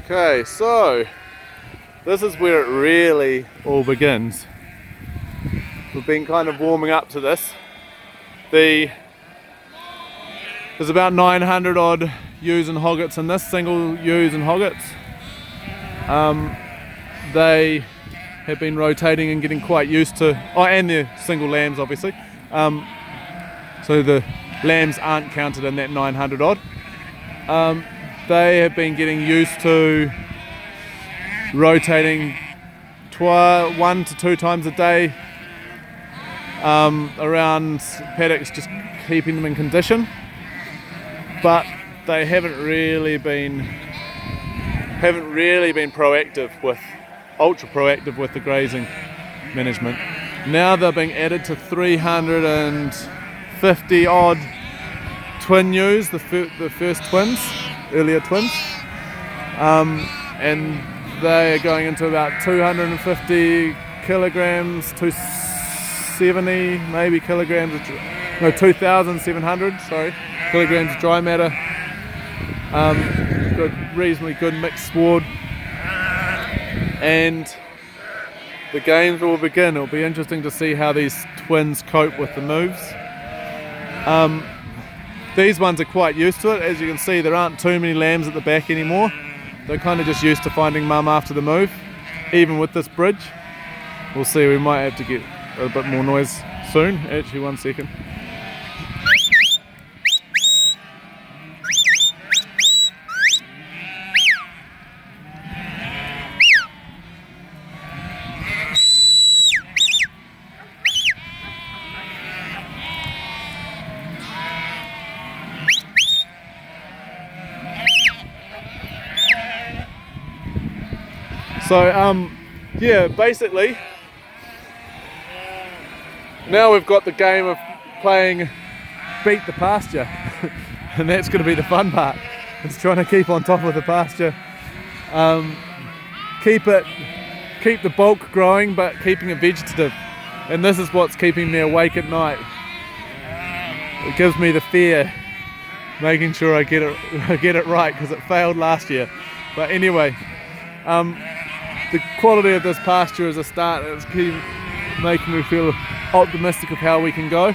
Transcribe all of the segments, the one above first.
Okay, so this is where it really all begins. We've been kind of warming up to this. There's about 900 odd ewes and hoggets in this, single ewes and hoggets. They have been rotating and getting quite used to, and they're single lambs obviously. So the lambs aren't counted in that 900 odd. They have been getting used to rotating 1 to 2 times a day around paddocks, just keeping them in condition. But they haven't really been ultra proactive with the grazing management. Now they're being added to 350 odd twin ewes, the first twins, earlier twins, and they are going into about 250 kilograms, 270 maybe kilograms, 2,700 kilograms of dry matter. Reasonably good mixed sward, and the games will begin. It'll be interesting to see how these twins cope with the moves. These ones are quite used to it. As you can see, there aren't too many lambs at the back anymore. They're kind of just used to finding mum after the move, even with this bridge. We'll see, we might have to get a bit more noise soon. Actually, 1 second. So yeah, basically now we've got the game of playing beat the pasture and that's going to be the fun part. It's trying to keep on top of the pasture, keep the bulk growing but keeping it vegetative, and this is what's keeping me awake at night. It gives me the fear, making sure I get it right, because it failed last year. But anyway, the quality of this pasture as a start is making me feel optimistic of how we can go.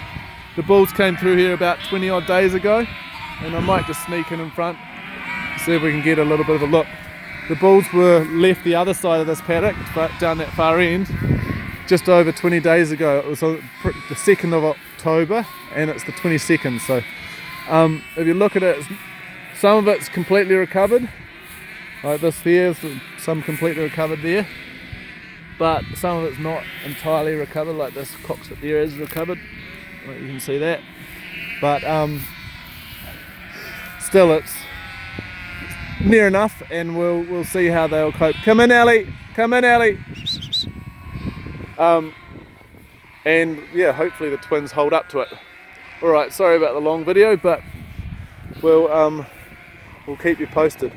The bulls came through here about 20 odd days ago, and I might just sneak in front, see if we can get a little bit of a look. The bulls were left the other side of this paddock, but down that far end, just over 20 days ago. It was the 2nd of October, and it's the 22nd. So if you look at it, some of it's completely recovered. Like this there's some completely recovered there, but some of it's not entirely recovered, like this cockpit there is recovered, like you can see that, but still it's near enough, and we'll see how they'll cope. Come in, Ellie, come in, Ellie. And yeah, hopefully the twins hold up to it. Alright, sorry about the long video, but we'll keep you posted.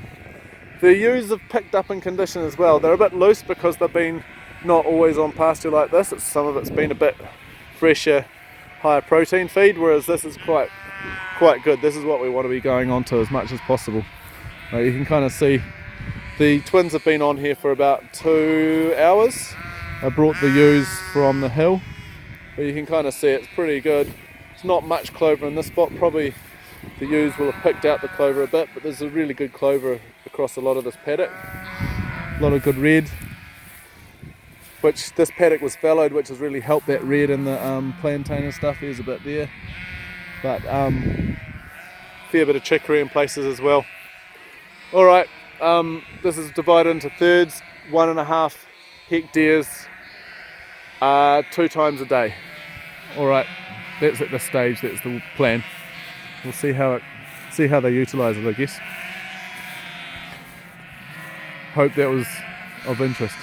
The ewes have picked up in condition as well. They're a bit loose because they've been not always on pasture like this. Some of it's been a bit fresher, higher protein feed, whereas this is quite good. This is what we want to be going on to as much as possible. You can kind of see the twins have been on here for about 2 hours. I brought the ewes from the hill, but you can kind of see it's pretty good. It's not much clover in this spot. Probably the ewes will have picked out the clover a bit, but there's a really good clover across a lot of this paddock. A lot of good red, which this paddock was fallowed, which has really helped that red in the plantain and stuff. There's a bit there, but fair bit of chicory in places as well. Alright, this is divided into thirds, 1.5 hectares, 2 times a day. Alright, that's at this stage, that's the plan. We'll see how they utilise it, I guess. Hope that was of interest.